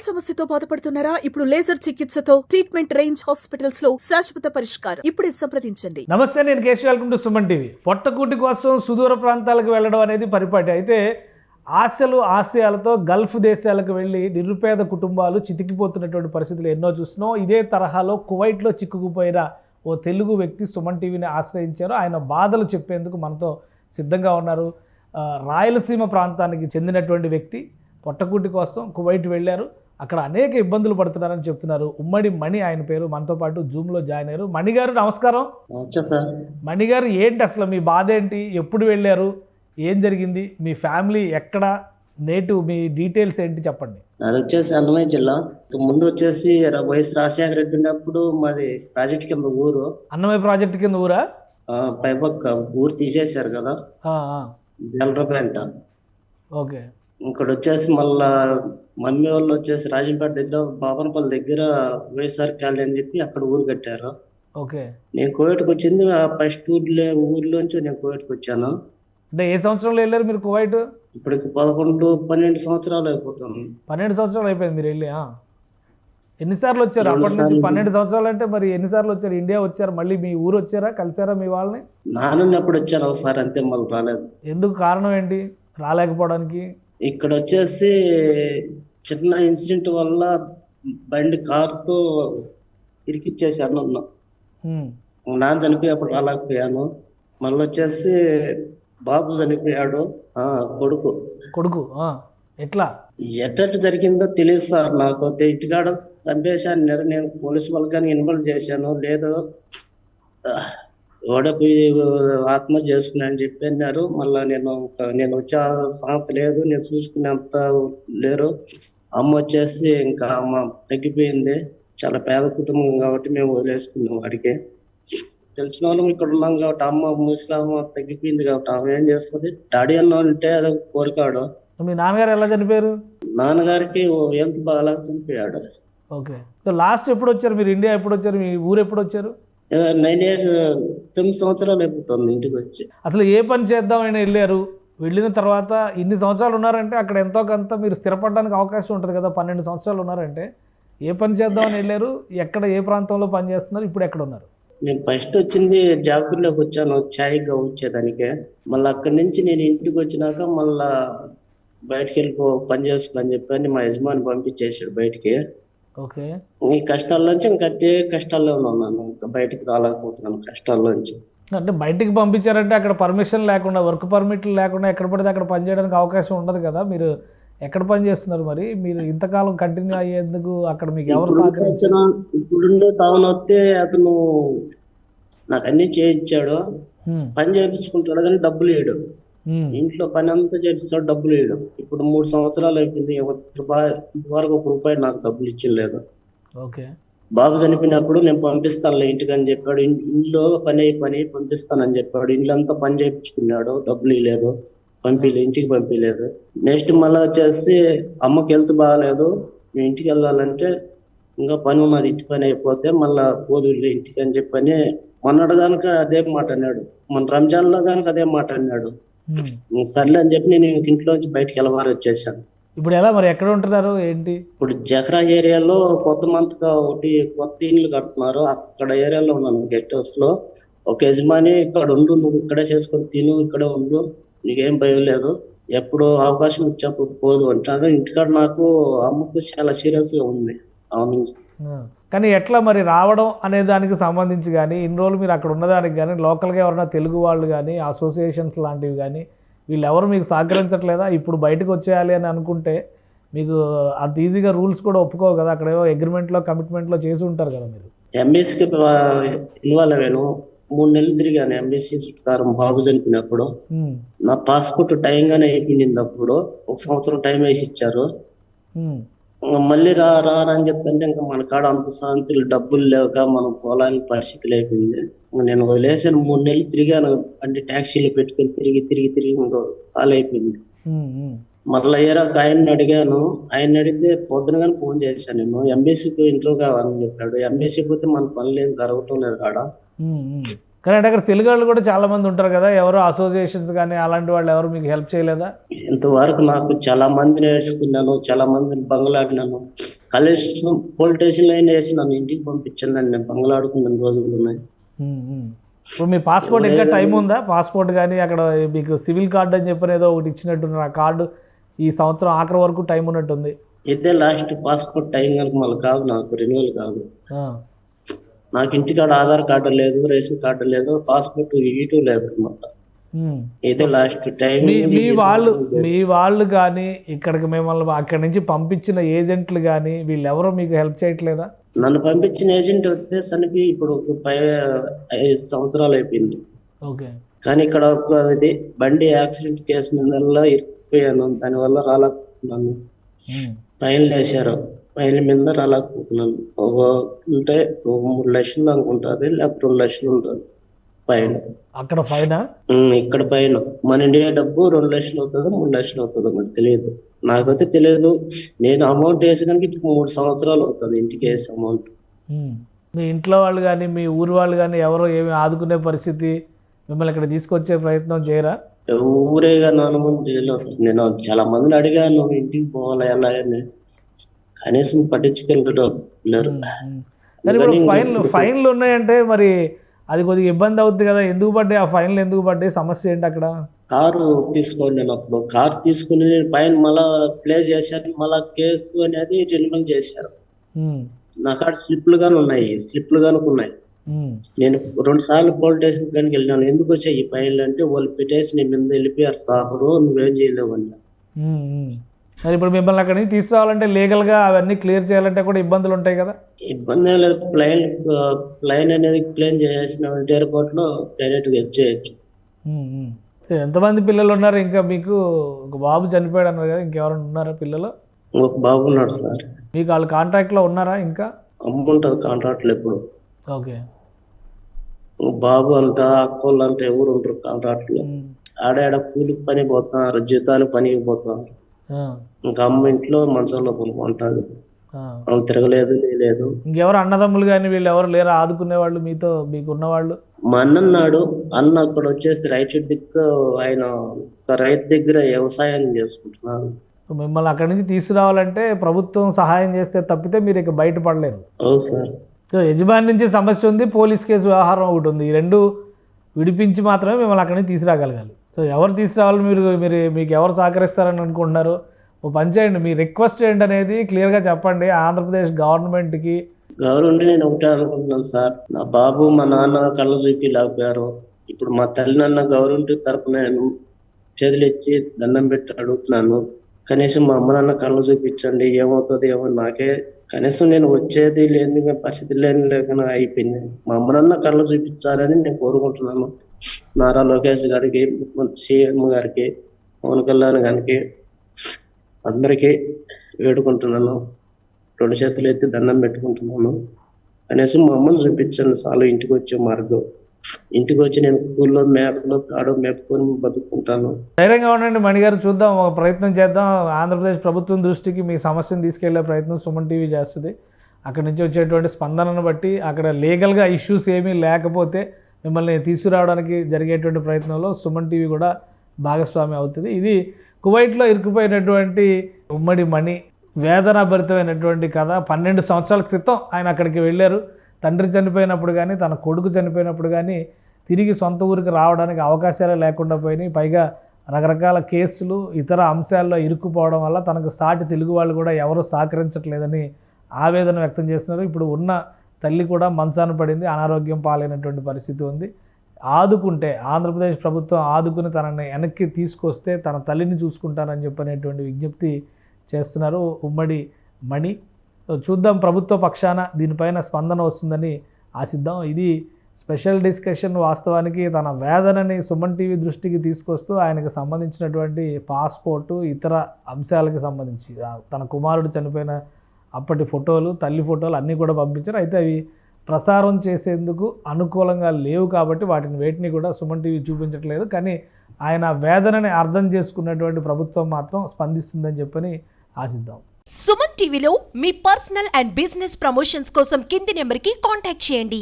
సమస్యతో బాధపడుతున్నారా? ఇప్పుడు లేజర్ చికిత్సతో ట్రీట్మెంట్ రేంజ్ హాస్పిటల్స్ లో శాశ్వత పరిష్కారం. ఇప్పుడే సంప్రదించండి. నమస్తే, నేను Keshav. Welcome to Suman TV. పొట్టకూటి కోసం సుదూర ప్రాంతాలకు వెళ్ళడం అనేది పరిపాటి. అయితే ఆశలు ఆశయాలతో గల్ఫ్ దేశాలకు వెళ్ళి నిరుపేద కుటుంబాలు చితికిపోతున్నటువంటి పరిస్థితులు ఎన్నో చూస్తున్నాం. ఇదే తరహాలో కువైట్లో చిక్కుకుపోయిన ఓ తెలుగు వ్యక్తి సుమన్ టీవీని ఆశ్రయించారు. ఆయన బాధలు చెప్పేందుకు మనతో సిద్ధంగా ఉన్నారు. రాయలసీమ ప్రాంతానికి చెందినటువంటి వ్యక్తి పొట్టకూటి కోసం కువైట్ వెళ్ళారు. అక్కడ అనేక ఇబ్బందులు పడుతున్నారని చెప్తున్నారు. ఉమ్మడి మణి ఆయన పేరు. మనతో పాటు జూమ్లో జాయిన్ అయ్యారు. మణి గారు నమస్కారం. మణి గారు, ఏంటి అసలు మీ బాధ ఏంటి? ఎప్పుడు వెళ్ళారు? ఏం జరిగింది? మీ ఫ్యామిలీ ఎక్కడ? నేటివ్ మీ డీటెయిల్స్ ఏంటి చెప్పండి. అది వచ్చేసి అన్నమయ్య జిల్లా. ముందు వచ్చేసి వైఎస్ రాజశేఖర రెడ్డి ఉన్నప్పుడు మాది ప్రాజెక్ట్ కింద ఊరు. అన్నమయ్య ప్రాజెక్ట్ కింద ఊరా? పైపక్క ఊరు తీసేశారు కదా, జలరపేంట. ఓకే. ఇక్కడ వచ్చేసి మళ్ళా మమ్మీ వాళ్ళు వచ్చేసి రాజంపేట దగ్గర బాపనపల్లి దగ్గర వైఎస్ఆర్ కాలనీ అని చెప్పి అక్కడ ఊరు కట్టారు. ఓకే. నేను కోవిడ్కి వచ్చింది ఫస్ట్ ఊర్లోంచి నేను కోవిడ్కి వచ్చాను. అంటే ఏ సంవత్సరంలో వెళ్ళారు మీరు కువైట్? ఇప్పటికి 11-12 సంవత్సరాలు అయిపోతుంది. 12 సంవత్సరాలు అయిపోయింది మీరు వెళ్ళి. ఎన్నిసార్లు వచ్చారు అప్పటి నుంచి? 12 సంవత్సరాలు అంటే మరి ఎన్నిసార్లు వచ్చారు? ఇండియా వచ్చారు, మళ్ళీ మీ ఊరు వచ్చారా? కలిసారా మీ వాళ్ళని? నానున్నప్పుడు వచ్చాను ఒకసారి, అంతే, మళ్ళీ రాలేదు. ఎందుకు? కారణం ఏంటి రాలేకపోవడానికి? ఇక్కడ వచ్చేసి చిన్న ఇన్సిడెంట్ వల్ల బండి కారుతో ఇరికిచ్చేసాను. నాన్న చనిపోయేప్పుడు రాలేకపోయాను. మళ్ళీ వచ్చేసి బాబు చనిపోయాడు, కొడుకు. ఎట్లా జరిగిందో తెలియదు సార్ నాకు. ఇంటికాడ చంపేశాను. నేను పోలీసు వాళ్ళకి కానీ ఇన్వాల్వ్ చేశాను. లేదు ఓడపోయి ఆత్మహత్య చేసుకున్నా అని చెప్పి అన్నారు. మళ్ళీ నేను వచ్చే సంగతి లేదు, నేను చూసుకునేంత లేరు. అమ్మ వచ్చేసి ఇంకా అమ్మ తగ్గిపోయింది. చాలా పేద కుటుంబం కాబట్టి మేము వదిలేసుకున్నాం. వాడికి తెలిసిన వాళ్ళం ఇక్కడ ఉన్నాం కాబట్టి అమ్మ ముసలమ్మ తగ్గిపోయింది కాబట్టి ఆమె ఏం చేస్తుంది, డాడీ అన్న ఉంటే అది కోరికాడు. మీ నాన్నగారు ఎలా చనిపోయారు? నాన్నగారికి హెల్త్ బాగా చనిపోయాడు. ఓకే. సో లాస్ట్ ఎప్పుడు వచ్చారు మీరు? ఇండియా ఎప్పుడు వచ్చారు? మీ ఊరు ఎప్పుడు వచ్చారు? 9 సంవత్సరాలు అయిపోతుంది ఇంటికి వచ్చి. అసలు ఏ పని చేద్దామని వెళ్ళారు? వెళ్ళిన తర్వాత ఇన్ని సంవత్సరాలు ఉన్నారంటే అక్కడ ఎంతో కొంత మీరు స్థిరపడడానికి అవకాశం ఉంటుంది కదా. 12 సంవత్సరాలు ఉన్నారంటే ఏ పని చేద్దామని వెళ్ళారు? ఎక్కడ, ఏ ప్రాంతంలో పని చేస్తున్నారు? ఇప్పుడు ఎక్కడ ఉన్నారు? నేను ఫస్ట్ వచ్చింది జాబుల్లోకి వచ్చాను, ఛాయ్గా వచ్చేదానికే. మళ్ళీ అక్కడి నుంచి నేను ఇంటికి వచ్చినాక మళ్ళా బయటకు వెళ్ళిపో పని చేసుకోని చెప్పని మా యజమాని పంపించేసాడు బయటికి. ఓకే. ఈ కష్టాల్లోంచి ఇంకా అదే కష్టాల్లో ఉన్నాను. ఇంకా బయటికి రాలేకపోతున్నాను కష్టాల్లోంచి. అంటే బయటికి పంపించారంటే అక్కడ పర్మిషన్ లేకుండా, వర్క్ పర్మిట్లు లేకుండా ఎక్కడ పడితే అక్కడ పని చేయడానికి అవకాశం ఉండదు కదా. మీరు ఎక్కడ పని చేస్తున్నారు మరి? మీరు ఇంతకాలం కంటిన్యూ అయ్యేందుకు అక్కడ మీకు ఎవరు సహకరించారు? ఇప్పుడుండే టౌన్ వస్తే అతను నాకు అన్ని చేయించాడు, పని చేయించుకుంటాడు కానీ డబ్బులు వేయడు. ఇంట్లో పని అంతా చేపిస్తాడు, డబ్బులు వేయడు. ఇప్పుడు 3 సంవత్సరాలు అయిపోయింది. ఇంతవరకు ₹1 నాకు డబ్బులు ఇచ్చలేదు. ఓకే. బాబు చనిపోయినప్పుడు నేను పంపిస్తానులే ఇంటికి అని చెప్పాడు. ఇంట్లో పని పంపిస్తానని చెప్పాడు. ఇంట్లో పని చేయించుకున్నాడు, డబ్బులు ఇవ్వలేదు, ఇంటికి పంపించలేదు. నెక్స్ట్ మళ్ళీ వచ్చేసి అమ్మకి హెల్త్ బాగాలేదు, నేను ఇంటికి వెళ్ళాలంటే ఇంకా పని ఉన్నది, ఇంటి పని అయిపోతే మళ్ళా పోదు ఇంటికి అని చెప్పని మొన్నటి కనుక అదే మాట అన్నాడు. మన రంజాన్ లో కనుక అదే మాట అన్నాడు. సర్లే అని చెప్పి నేను ఇంట్లోంచి బయటకు వెళ్ళవారు వచ్చేసాను. ఇప్పుడు ఎలా మరి? ఎక్కడ ఉంటున్నారు ఏంటి? ఇప్పుడు జహ్రా ఏరియాలో ఒకటి కొత్త ఇల్లు కడుతున్నారు. అక్కడ ఏరియాలో ఉన్నాను, గెస్ట్ హౌస్ లో. ఒక యజమాని ఇక్కడ ఉండు, నువ్వు ఇక్కడే చేసుకొని తిను, ఇక్కడే ఉండు, నీకేం భయం లేదు, ఎప్పుడు అవకాశం ఇచ్చినప్పుడు పోదు అంటారు. ఇంటికాడ నాకు అమ్మకు చాలా సీరియస్ గా ఉంది. అవును. కానీ ఎట్లా మరి రావడం అనే దానికి సంబంధించి కానీ, ఇన్ని రోజులు మీరు అక్కడ ఉన్నదానికి కానీ, లోకల్గా ఎవరైనా తెలుగు వాళ్ళు కానీ, అసోసియేషన్స్ లాంటివి కానీ, వీళ్ళెవరు మీకు సహకరించట్లేదా? ఇప్పుడు బయటకు వచ్చేయాలి అని అనుకుంటే మీకు అంత ఈజీగా రూల్స్ కూడా ఒప్పుకోవు కదా. అక్కడ ఏవో అగ్రిమెంట్లో, కమిట్మెంట్లో చేసి ఉంటారు కదా మీరు. ఎంబీసీకి ఇన్వాల్వ్ అయ్యాను. 3 నెలలు తిరిగాను ఎంబీసీ ప్రకారం. బాబు చనిపోయినప్పుడు నా పాస్పోర్ట్ టైంగానే అయిపోయింది. అప్పుడు 1 సంవత్సరం టైం వేసి ఇచ్చారు. మళ్ళీ రా అని చెప్తుంటే ఇంకా మన కాడ అంత శాంతులు డబ్బులు లేక మనం పోలానికి పరిస్థితులు అయిపోయింది. నేను వదిలేసాను. 3 నెలలు తిరిగాను, అంటే ట్యాక్సీలు పెట్టుకుని తిరిగి ఇంకా సాల్ అయిపోయింది. మళ్ళీ ఆయన అడిగాను. ఆయన అడిగితే పొద్దున కానీ ఫోన్ చేశాను నేను, ఎంబీసీకి ఇంటర్వ్యూ కావాలని చెప్పాడు. ఎంబీసీ పోతే మన పనులు ఏం జరగటం లేదు కాడ. కానీ అంటే అక్కడ తెలుగు వాళ్ళు కూడా చాలా మంది ఉంటారు కదా, ఎవరు అసోసియేషన్స్ కానీ అలాంటి వాళ్ళు ఎవరు మీకు హెల్ప్ చేయలేదా? ఇంతవరకు నాకు చాలా మంది నేర్చుకున్నాను, చాలా మందిని బంగ్లాడినాను. కనీసం పోలీస్ స్టేషన్ లైన్ వేసి నన్ను ఇంటికి పంపించిందండి. నేను బంగ్లాడుకున్న రోజులు ఉన్నాయి. ఇప్పుడు మీ పాస్పోర్ట్ ఇంకా టైం ఉందా? పాస్పోర్ట్ కానీ అక్కడ మీకు సివిల్ కార్డు అని చెప్పిన ఏదో ఒకటి ఇచ్చినట్టున్నారు, ఆ కార్డు ఈ సంవత్సరం ఆఖరి వరకు టైం ఉన్నట్టుంది. ఇదే లాస్ట్ పాస్పోర్ట్ టైం కనుక మళ్ళీ కాదు, నాకు రెన్యువల్ కాదు. నాకు ఇంటికాడ ఆధార్ కార్డు లేదు, రేషన్ కార్డు లేదు, పాస్పోర్ట్ ఇటు లేదు అనమాట. ఇదే లాస్ట్ టైం. మీ వాళ్ళు కానీ ఇక్కడికి మిమ్మల్ని అక్కడి నుంచి పంపించిన ఏజెంట్లు కానీ వీళ్ళెవరో మీకు హెల్ప్ చేయట్లేదా? నన్ను పంపించిన ఏజెంట్ వచ్చేసరికి ఇప్పుడు 5 సంవత్సరాలు అయిపోయింది. ఓకే. కానీ ఇక్కడ ఇది బండి యాక్సిడెంట్ కేసు మీద ఇరుక్కుపోయాను, దానివల్ల రాలేకపోతున్నాను. ఫైన్లు వేశారు, ఫైన్ల మీద రాలేకపోతున్నాను. ఉంటే 3 లక్షలు అనుకుంటుంది, లేకపోతే 2 లక్షలు ఉంటుంది ఫైన్. అక్కడ ఫైన్, ఇక్కడ ఫైన్. మన ఇండియా డబ్బు 2 లక్షలు అవుతుందో 3 లక్షలు అవుతుందో మనకు తెలియదు. నాకైతే తెలియదు. నేను అమౌంట్ వేసి కనుక ఇప్పుడు 3 సంవత్సరాలు అవుతుంది ఇంటికి వేసే అమౌంట్. మీ ఇంట్లో వాళ్ళు కానీ మీ ఊరు వాళ్ళు కానీ ఎవరో ఏమి ఆదుకునే పరిస్థితి, మిమ్మల్ని ఇక్కడ తీసుకొచ్చే ప్రయత్నం చేయరా? ఊరేగా నాన్నమని చేయలేదు సార్. నేను చాలా మందిని అడిగాను ఇంటికి పోవాలి ఎలా అని, కనీసం పట్టించుకెళ్ళడం లేరు. ఫైన్లు ఉన్నాయంటే మరి అది కొద్దిగా ఇబ్బంది అవుతుంది కదా. ఎందుకు పడ్డాయి ఆ ఫైన్లు, ఎందుకు పడ్డాయి, సమస్య ఏంటి అక్కడ? కారు తీసుకోండి, నేను అప్పుడు కారు తీసుకుని నేను ఫైన్ మళ్ళా ప్లే చేశాను, మళ్ళా కేసు అనేది రెన్యువల్ చేశారు. నా కాడ స్లిప్లు గాను ఉన్నాయి, నేను 2 సార్లు పోలీస్ స్టేషన్ కానీ వెళ్ళినాను. ఎందుకు వచ్చాయి ఈ ఫైన్లు అంటే వాళ్ళు పెట్టేసి నీ మీద వెళ్ళిపోయారు సాహరు, నువ్వేం చేయలేవు అన్నా. మరి ఇప్పుడు మిమ్మల్ని అక్కడి నుంచి తీసుకురావాలంటే లీగల్గా అవన్నీ క్లియర్ చేయాలంటే కూడా ఇబ్బందులు ఉంటాయి కదా? ఇబ్బంది లేదు. ప్లైన్ అనేది క్లెయిమ్ చేసిన ఎయిర్పోర్ట్లో డైరెక్ట్గా చేయొచ్చు. ఎంతమంది పిల్లలు ఉన్నారు? ఇంకా మీకు ఒక బాబు చనిపోయాడు అన్నారు కదా, ఇంకెవరైనా ఉన్నారా పిల్లలు? ఒక బాబు ఉన్నాడు సార్. మీకు వాళ్ళు కాంట్రాక్ట్లో ఉన్నారా? ఇంకా అమ్మ ఉంటుంది కాంట్రాక్ట్లో ఎప్పుడు. ఓకే. బాబు అంట అక్కోళ్ళు అంటే ఎవరు ఉంటారు కాంట్రాక్ట్లో. ఆడ కూలికి పని పోతున్నారు, జీతానికి పనికి పోతున్నారు. ఇంకా అమ్మ ఇంట్లో మంచంలో ఉంటుంది, తిరగలేదు లేదు. ఇంకెవరు అన్నదమ్ములు కానీ వీళ్ళు ఎవరు లేరా ఆదుకునే వాళ్ళు మీతో, మీకు ఉన్నవాళ్ళు? మా అన్నన్నాడు. అన్న అక్కడ వచ్చేసి రైతు దిక్కు, ఆయన రైతు దగ్గర వ్యవసాయం చేసుకుంటున్నాడు. మిమ్మల్ని అక్కడి నుంచి తీసుకురావాలంటే ప్రభుత్వం సహాయం చేస్తే తప్పితే మీరు ఇక బయటపడలేరు. అవును సార్. సో యజమాని నుంచి సమస్య ఉంది, పోలీస్ కేసు వ్యవహారం ఒకటి ఉంది. ఈ 2 విడిపించి మాత్రమే మిమ్మల్ని అక్కడి నుంచి తీసుకురాగలగాలి. సో ఎవరు తీసుకురావాలి, మీకు ఎవరు సహకరిస్తారని అనుకుంటున్నారు? ఓ పని చేయండి, మీ రిక్వెస్ట్ ఏంటనేది క్లియర్గా చెప్పండి ఆంధ్రప్రదేశ్ గవర్నమెంట్కి. గవర్నమెంట్ నేను ఒకటే అనుకుంటున్నాను సార్, నా బాబు మా నాన్న కళ్ళ చూపి లేకపోయారు. ఇప్పుడు మా తల్లి నాన్న గవర్నమెంట్ తరఫున నేను చేతులెచ్చి దండం పెట్టి అడుగుతున్నాను, కనీసం మా అమ్మ నాన్న కళ్ళు చూపించండి. ఏమవుతుంది ఏమో నాకే, కనీసం నేను వచ్చేది లేని పరిస్థితి లేకుండా అయిపోయింది. మా అమ్మ నాన్న కళ్ళు చూపించాలని నేను కోరుకుంటున్నాను. నారా లోకేష్ గారికి, సీఎం గారికి, పవన్ కళ్యాణ్ గారికి, అందరికీ వేడుకుంటున్నాను. 2 చేతులు ఎత్తి దండం పెట్టుకుంటున్నాను. కనీసం మా అమ్మని చూపించండి చాలు. ఇంటికి వచ్చే మార్గం, ఇంటికి వచ్చి నేను స్కూల్లో మేపలో తాడు మేపుకొని బతుకుంటాను. ధైర్యంగా ఉండండి మణిగారు, చూద్దాం, ఒక ప్రయత్నం చేద్దాం. ఆంధ్రప్రదేశ్ ప్రభుత్వం దృష్టికి మీ సమస్యను తీసుకెళ్లే ప్రయత్నం సుమన్ టీవీ చేస్తుంది. అక్కడి నుంచి వచ్చేటువంటి స్పందనను బట్టి అక్కడ లీగల్గా ఇష్యూస్ ఏమీ లేకపోతే మిమ్మల్ని తీసుకురావడానికి జరిగేటువంటి ప్రయత్నంలో సుమన్ టీవీ కూడా భాగస్వామి అవుతుంది. ఇది కువైట్లో ఇరుక్కుపోయినటువంటి ఉమ్మడి మణి వేదనాభరితమైనటువంటి కథ. 12 సంవత్సరాల క్రితం ఆయన అక్కడికి వెళ్ళారు. తండ్రి చనిపోయినప్పుడు కానీ తన కొడుకు చనిపోయినప్పుడు కానీ తిరిగి సొంత ఊరికి రావడానికి అవకాశాలే లేకుండా పోయినాయి. పైగా రకరకాల కేసులు, ఇతర అంశాల్లో ఇరుక్కుపోవడం వల్ల తనకు సాటి తెలుగు వాళ్ళు కూడా ఎవరూ సహకరించట్లేదని ఆవేదన వ్యక్తం చేస్తున్నారు. ఇప్పుడు ఉన్న తల్లి కూడా మంచాన పడింది, అనారోగ్యం పాలైనటువంటి పరిస్థితి ఉంది. ఆదుకుంటే ఆంధ్రప్రదేశ్ ప్రభుత్వం ఆదుకుని తనని వెనక్కి తీసుకొస్తే తన తల్లిని చూసుకుంటానని చెప్పనేటువంటి విజ్ఞప్తి చేస్తున్నారు ఉమ్మడి మణి. చూద్దాం, ప్రభుత్వ పక్షాన దీనిపైన స్పందన వస్తుందని ఆశిద్దాం. ఇది స్పెషల్ డిస్కషన్. వాస్తవానికి తన వేదనని సుమన్ టీవీ దృష్టికి తీసుకొస్తూ ఆయనకు సంబంధించినటువంటి పాస్పోర్టు, ఇతర అంశాలకు సంబంధించి తన కుమారుడు చనిపోయిన అప్పటి ఫోటోలు, తల్లి ఫోటోలు అన్నీ కూడా పంపించారు. అయితే అవి ప్రసారం చేసేందుకు అనుకూలంగా లేవు కాబట్టి వేటిని కూడా సుమన్ టీవీ చూపించట్లేదు. కానీ ఆయన వేదనని అర్థం చేసుకున్నటువంటి ప్రభుత్వం మాత్రం స్పందిస్తుందని చెప్పని ఆశిద్దాం. సుమన్ టీవీలో మీ పర్సనల్ అండ్ బిజినెస్ ప్రమోషన్స్ కోసం కింది నెంబర్కి కాంటాక్ట్ చేయండి.